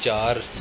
4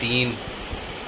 3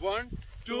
1 2